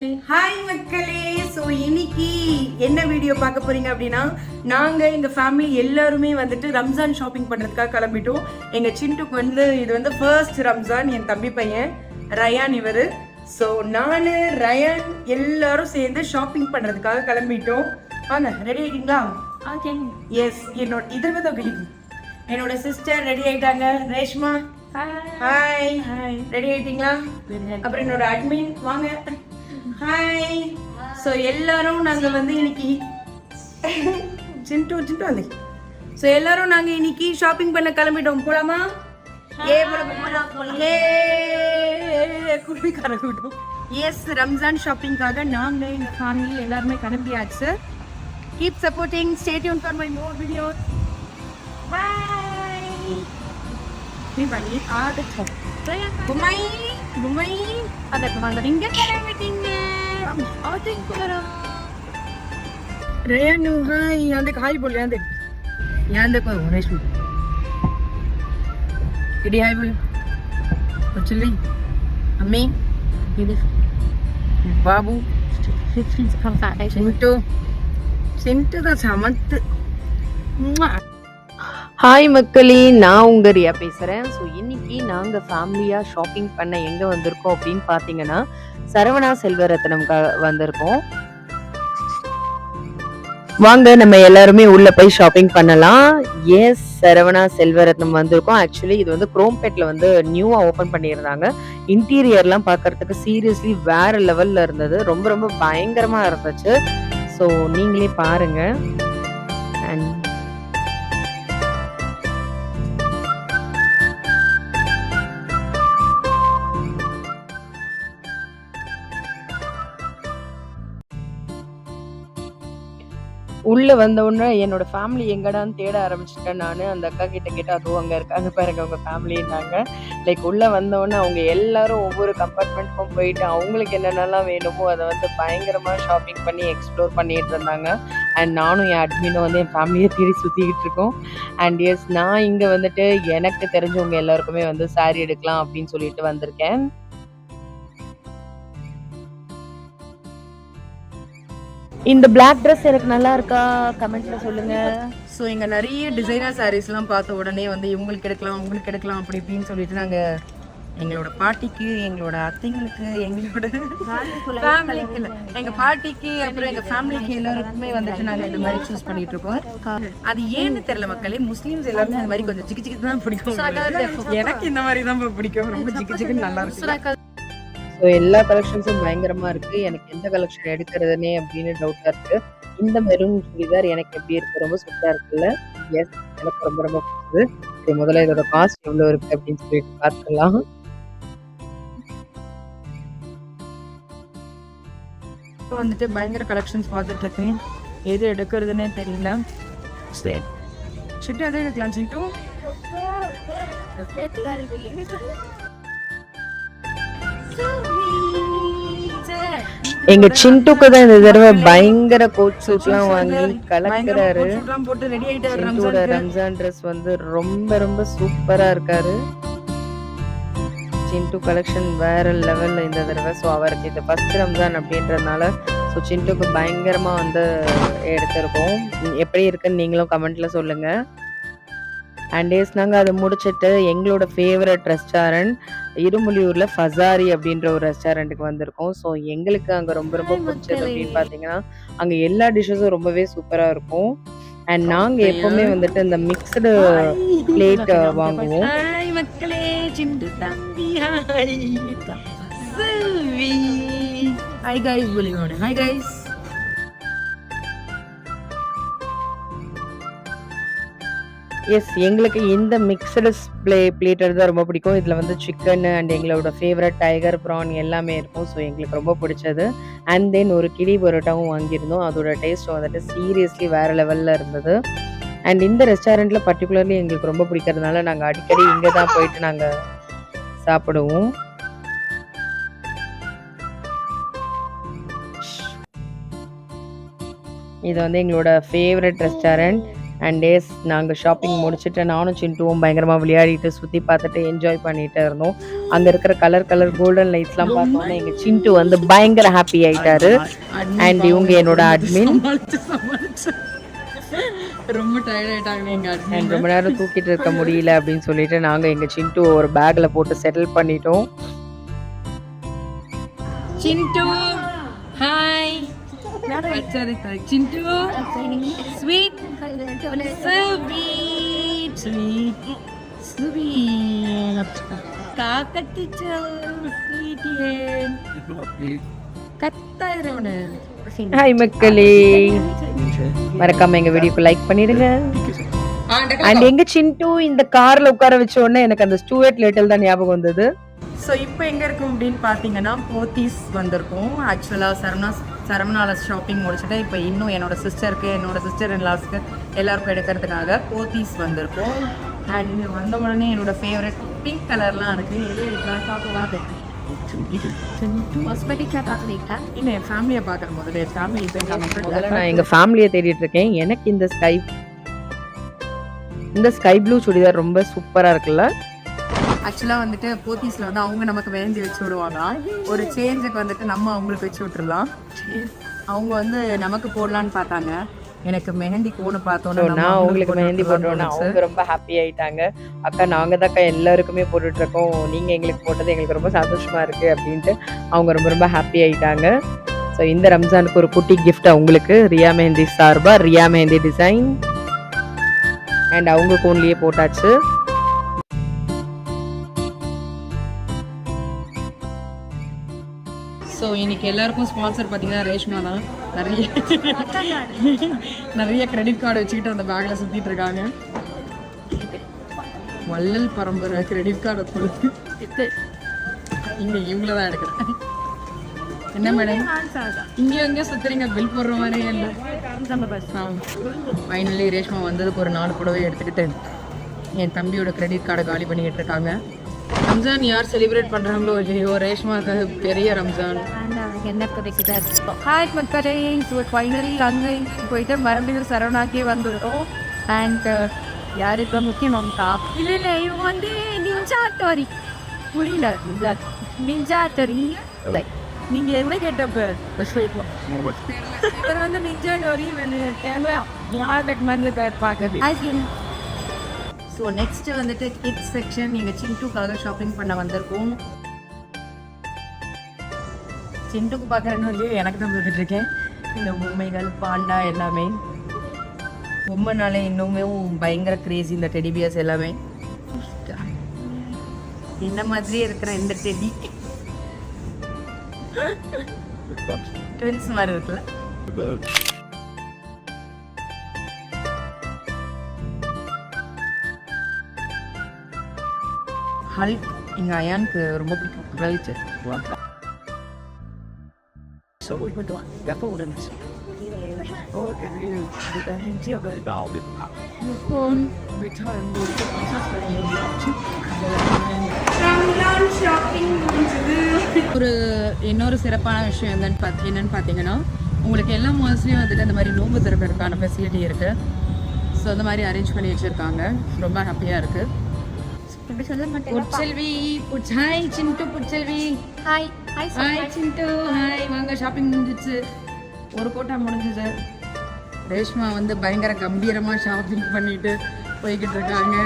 Hi மக்களே. So இன்னைக்கு என்ன வீடியோ பார்க்க போறீங்க அப்படின்னா, நாங்கள் எங்கள் ஃபேமிலி எல்லாருமே வந்துட்டு ரம்ஜான் ஷாப்பிங் பண்ணுறதுக்காக கிளம்பிட்டோம். எங்கள் சிண்டுக்கு வந்து இது வந்து ஃபர்ஸ்ட் ரம்ஜான். என் தம்பி பையன் ரயான் இவர். ஸோ நான் ரயான் எல்லாரும் சேர்ந்து ஷாப்பிங் பண்ணுறதுக்காக கிளம்பிட்டோம். வாங்க, ரெடி ஆகிட்டீங்களா? எஸ், என்னோட இதில் தான் கிடைக்கும். என்னோட சிஸ்டர் ரெடி ஆகிட்டாங்க. ரேஷ்மா ஹாய். ரெடி ஆகிட்டீங்களா? அப்புறம் என்னோட அட்மின் வாங்க. ஹாய். ஸோ எல்லாரும் நாங்கள் வந்து இன்னைக்கு சிண்டு வந்து ஸோ எல்லாரும் நாங்கள் இன்னைக்கு ஷாப்பிங் பண்ண கிளம்பிட்டோம். போலாமா? குடிக்கார கூட்டம். எஸ், ரம்ஜான் ஷாப்பிங்காக நாங்கள் எங்கள் ஃபேமிலி எல்லாருமே கிளம்பியாச்சு. Keep supporting, stay tune for my more video. Bye. நீ பண்ணி ஆகட்டும். குமை குமை ಅದಕ್ಕೆ ಬಂದ ಹಿಂಗೆ ಕರೆಬಿಟ್ಟಿಂಗೆ ರೇನು ಹಾಯ್ ಅಂದಕ್ಕೆ ಹಾಯ್ ಬೋಲಿ ಅಂದೆ ಯಾಂದಕ್ಕೆ ರೇಷ್ಮೆ ಇಡಿ ಹಾಯ್ ಬೋಲಿ ಕೊಚ್ಚಲಿ ಅಮ್ಮಿ ಇದು ಬಾಬು ಸಿಂಟು ಸಿಂಟದ ಸಮಂತ್. ஹாய் மக்களே, நான் உங்கள் ரியா பேசுகிறேன். ஸோ இன்னைக்கு நாங்கள் ஃபேமிலியாக ஷாப்பிங் பண்ண எங்கே வந்திருக்கோம் அப்படின்னு பார்த்தீங்கன்னா, சரவணா செல்வரத்னம்காக வந்திருக்கோம். வாங்க நம்ம எல்லாருமே உள்ளே போய் ஷாப்பிங் பண்ணலாம். எஸ், சரவணா செல்வரத்னம் வந்திருக்கோம். ஆக்சுவலி இது வந்து குரோம்பேட்டில் வந்து நியூவாக ஓப்பன் பண்ணியிருந்தாங்க. இன்டீரியர்லாம் பார்க்கறதுக்கு சீரியஸ்லி வேறு லெவலில் இருந்தது. ரொம்ப ரொம்ப பயங்கரமாக இருந்துச்சு. ஸோ நீங்களே பாருங்கள். அண்ட் உள்ள வந்த உடனே என்னோட ஃபேமிலி எங்கடான்னு தேட ஆரம்பிச்சிட்டேன். நான் அந்த அக்கா கிட்ட கேட்டேன், அதுவும் அங்கே இருக்காங்க பாருங்க அவங்க ஃபேமிலின்னாங்க. லைக் உள்ளே வந்தோடனே அவங்க எல்லாரும் ஒவ்வொரு கம்பார்ட்மெண்ட்டுக்கும் போயிட்டு அவங்களுக்கு என்னென்னலாம் வேணுமோ அதை வந்து பயங்கரமாக ஷாப்பிங் பண்ணி எக்ஸ்ப்ளோர் பண்ணிட்டு இருந்தாங்க. அண்ட் நானும் என் அட்மினும் வந்து என் ஃபேமிலியை தேடி சுற்றிக்கிட்டு இருக்கோம். அண்ட் எஸ், நான் இங்கே வந்துட்டு எனக்கு தெரிஞ்சவங்க எல்லாருக்குமே வந்து சாரீ எடுக்கலாம் அப்படின்னு சொல்லிட்டு வந்திருக்கேன். இந்த பிளாக் ட்ரெஸ் எனக்கு நல்லா இருக்கா? கமெண்ட்ல சொல்லுங்க. ஸோ இங்கே நிறைய டிசைனர் சாரீஸ்லாம் பார்த்த உடனே வந்து இவங்களுக்கு எடுக்கலாம் உங்களுக்கு எடுக்கலாம் அப்படி இப்படின்னு சொல்லிட்டு நாங்கள் எங்களோட பாட்டிக்கு, எங்களோட அத்தைங்களுக்கு, எங்களோட ஃபேமிலிக்கு இல்லை, எங்கள் பாட்டிக்கு அப்புறம் எங்கள் ஃபேமிலிக்கு எல்லாருக்குமே வந்துட்டு நாங்கள் இந்த மாதிரி சூஸ் பண்ணிட்டு இருக்கோம். அது ஏன்னு தெரியல மக்களே, முஸ்லீம்ஸ் எல்லாருமே இந்த மாதிரி கொஞ்சம் ஜிக்கு ஜிக்கு தான் பிடிக்கும். எனக்கு இந்த மாதிரி தான் பிடிக்கும். ரொம்ப ஜிக்கு ஜிக்குன்னு நல்லா இருக்கும். ஸோ எல்லா கலெக்ஷன்ஸும் பயங்கரமா இருக்கு. எனக்கு எந்த கலெக்ஷன் எடுக்கிறதுனே அப்படின்னு டவுட்டா இருக்கு. இந்த மெரூன் சுடிதார் எனக்கு எப்படி இருக்கு? ரொம்ப சூப்பரா இருக்குல்ல? எஸ், எனக்கு ரொம்ப ரொம்ப பிடிச்சது. சரி, முதல்ல இதோட காஸ்ட் எவ்வளோ இருக்கு அப்படின்னு சொல்லிட்டு பார்த்துக்கலாம். வந்துட்டு பயங்கர கலெக்ஷன்ஸ் பார்த்துட்டு இருக்கேன். எது எடுக்கிறதுனே தெரியல. சரி, சிட்டு எதை எடுக்கலாம் சிட்டு? எங்க சிண்டுக்கு தான் இந்த தடவை பயங்கர கோட் சூட்லாம் வாங்கி கலக்கிறாரு. சிண்டுவோட ரம்ஜான் ட்ரெஸ் வந்து ரொம்ப ரொம்ப சூப்பரா இருக்காரு. சிண்டு கலெக்ஷன் வேற லெவல்ல இந்த தடவை. ஸோ அவருக்கு இது ஃபர்ஸ்ட் ரம்ஜான் அப்படின்றதுனால ஸோ சிண்டுக்கு பயங்கரமா வந்து எடுத்திருக்கோம். எப்படி இருக்குன்னு நீங்களும் கமெண்ட்ல சொல்லுங்க. அண்ட் எஸ், நாங்கள் அதை முடிச்சுட்டு எங்களோட ஃபேவரட் ரெஸ்டாரண்ட் இருமுலியூரில் ஃபசாரி அப்படின்ற ஒரு ரெஸ்டாரண்ட்டுக்கு வந்திருக்கோம். ஸோ எங்களுக்கு அங்கே ரொம்ப ரொம்ப பிடிச்சது அப்படின்னு பார்த்தீங்கன்னா, அங்கே எல்லா டிஷ்ஷஸும் ரொம்பவே சூப்பராக இருக்கும். அண்ட் நாங்கள் எப்போவுமே வந்துட்டு இந்த மிக்சடு பிளேட் வாங்குவோம். மக்களே, சிண்டு தம்பி ஹாய் கைஸ் बोलिए. Hi guys. எஸ், எங்களுக்கு இந்த மிக்சடு பிளேட்டர் தான் ரொம்ப பிடிக்கும். இதில் வந்து சிக்கன் அண்ட் எங்களோட ஃபேவரட் டைகர் ப்ரான் எல்லாமே இருக்கும். ஸோ எங்களுக்கு ரொம்ப பிடிச்சது. அண்ட் தென் ஒரு கிளி பரோட்டாவும் வாங்கியிருந்தோம். அதோட டேஸ்ட் வந்துட்டு சீரியஸ்லி வேறு லெவலில் இருந்தது. அண்ட் இந்த ரெஸ்டாரண்ட்டில் பர்டிகுலர்லி எங்களுக்கு ரொம்ப பிடிக்கிறதுனால நாங்கள் அடிக்கடி இங்கே தான் போயிட்டு நாங்கள் சாப்பிடுவோம். இது வந்து எங்களோட ஃபேவரட் ரெஸ்டாரண்ட். அண்ட் டேஸ் நாங்கள் ஷாப்பிங் முடிச்சுட்டு நானும் சிண்டுவும் பயங்கரமாக விளையாடிட்டு சுற்றி பார்த்துட்டு என்ஜாய் பண்ணிட்டு இருந்தோம். அங்கே இருக்கிற கலர் கோல்டன் லைட்ஸ்லாம் பார்த்தோன்னே எங்கள் சிண்டு வந்து பயங்கர ஹாப்பி ஆயிட்டாரு. அண்ட் இவங்க என்னோட அட்மின் ரொம்ப டயர்ட் ஆயிட்டாங்க எங்க அண்ட் ரொம்ப நேரம் தூக்கிட்டு இருக்க முடியல அப்படின்னு சொல்லிட்டு நாங்கள் எங்கள் சிண்டு ஒரு பேக்கில் போட்டு செட்டில் பண்ணிட்டோம். சிண்டு ஹாய் சிண்டு ஸ்வீட் ஹாய் மக்களே, மறக்காம எங்க வீடியோக்கு லைக் பண்ணிடுங்க. அண்ட் எங்க சிண்டு இந்த கார்ல உட்கார வச்ச உடனே எனக்கு அந்த ஸ்டூவர்ட் லிட்டில் தான் ஞாபகம் வந்தது. ஸோ இப்போ எங்கே இருக்கும் அப்படின்னு பார்த்தீங்கன்னா போத்தீஸ் வந்திருக்கோம். ஆக்சுவலாக சரவணால ஷாப்பிங் முடிச்சுட்டு இப்போ இன்னும் என்னோட சிஸ்டர் இன் லாஸ்க்கு எல்லாருக்கும் எடுக்கிறதுக்காக போத்தீஸ் வந்திருக்கோம். அண்ட் இங்கே வந்த உடனே என்னோட ஃபேவரட் பிங்க் கலர்லாம் இருக்குது. எது எடுக்கலாம் சாப்பிடலாம் இன்னும் என் ஃபேமிலியை பார்க்குற முதல்ல என் ஃபேமிலி முதல்ல நான் எங்க ஃபேமிலியை தேடிட்டு இருக்கேன். எனக்கு இந்த ஸ்கை ப்ளூ சுடிதார் ரொம்ப சூப்பரா இருக்குல்ல. ஆக்சுவலாக வந்துட்டு போத்தீஸில் வந்து அவங்க நமக்கு மெஹந்தி வச்சு விடுவாங்க. ஒரு சேஞ்சுக்கு வந்துட்டு நம்ம அவங்களுக்கு வச்சு விட்டுருலாம். அவங்க வந்து நமக்கு போடலான்னு பார்த்தாங்க. எனக்கு மெஹந்தி கோணு பார்த்தோன்னா நான் அவங்களுக்கு மெஹந்தி போட்டோன்னா அவங்க ரொம்ப ஹாப்பி ஆயிட்டாங்க. அக்கா நாங்கள் தான் அக்கா எல்லாருக்குமே போட்டுட்டு இருக்கோம், நீங்கள் எங்களுக்கு போட்டது எங்களுக்கு ரொம்ப சந்தோஷமா இருக்கு அப்படின்ட்டு அவங்க ரொம்ப ஹாப்பி ஆயிட்டாங்க. ஸோ இந்த ரம்ஜானுக்கு ஒரு குட்டி கிஃப்ட் அவங்களுக்கு ரியா மெஹந்தி சார்பா ரியா மெஹந்தி டிசைன் அண்ட் அவங்க கோன்லேயே போட்டாச்சு. ஸோ இன்னைக்கு எல்லாருக்கும் ஸ்பான்சர் பார்த்தீங்கன்னா ரேஷ்மா தான். நிறைய கிரெடிட் கார்டு வச்சுக்கிட்டு அந்த பேக்கில் சுற்றிட்டு இருக்காங்க. வள்ளல் பரம்பரை கிரெடிட் கார்டை கொடுத்து இங்கே இவங்கள தான் எடுக்கிறேன். என்ன மேடம் இங்கே எங்கே சுற்றுறீங்க? பில் போடுற மாதிரி இல்லை. ஃபைனலி ரேஷ்மா வந்ததுக்கு ஒரு 4 புடவை எடுத்துக்கிட்டு என் தம்பியோட கிரெடிட் கார்டை காலி பண்ணிக்கிட்டு இருக்காங்க. ரம்ஜான் யார் செலிப்ரேட் பண்ணுறாங்களோ இல்லையோ, ரேஷ்மாவுக்கு பெரிய ரம்ஜான். என்ன கிடைக்குது? ஹாய் மக்களே, ஃபைனலி அங்கே போயிட்டு மறுபடியும் சரவணாக்கே வந்துடும். அண்ட் யார் இப்போ முக்கியமாக்கா இல்லை இவங்க வந்து நிஞ்சா டோரி புரியல நிஞ்சா டோரி நீங்கள் என்ன கேட்டப்ப இவர் வந்து நிஞ்சா டோரி யாருக்கு மருந்து பார்க்குறது. ஸோ நெக்ஸ்ட்டு வந்துட்டு கிட்ஸ் செக்ஷன் எங்கள் சிண்டுக்காக ஷாப்பிங் பண்ண வந்திருக்கோம். சிண்டுக்கு பார்க்குறேன்னு இல்லையோ எனக்கு தான் பார்த்துட்ருக்கேன். இந்த பொம்மைகள் பாண்டா எல்லாமே பொம்மைனாலே இன்னுமே பயங்கர கிரேசி. இந்த டெடி பியர்ஸ் எல்லாமே என்ன மாதிரியே இருக்கிற இந்த டெடி ட்வின்ஸ் மாதிரி இருக்குல்ல. ஹல்க் எங்கள் அயானுக்கு ரொம்ப பிடிக்கும். கழிச்சு இன்னொரு சிறப்பான விஷயம் என்னன்னு பார்த்தீங்கன்னா, உங்களுக்கு எல்லா மாதத்துலேயும் வந்துட்டு அந்த மாதிரி நோம்பு திறக்கிறதுக்கான ஃபெசிலிட்டி இருக்குது. ஸோ அந்த மாதிரி அரேஞ்ச் பண்ணி வச்சுருக்காங்க. ரொம்ப ஹாப்பியாக இருக்குது. புட்செல்வி ஹாய் சிண்டு புட்செல்வி ஹாய் ஹாய் சிண்டு ஹாய். வாங்க ஷாப்பிங் முடிஞ்சிச்சு, ஒரு கோட்டா முடிஞ்சிச்சு. ரேஷ்மா வந்து பயங்கர கம்பீரமாக ஷாப்பிங் பண்ணிட்டு போய்கிட்டு இருக்காங்க.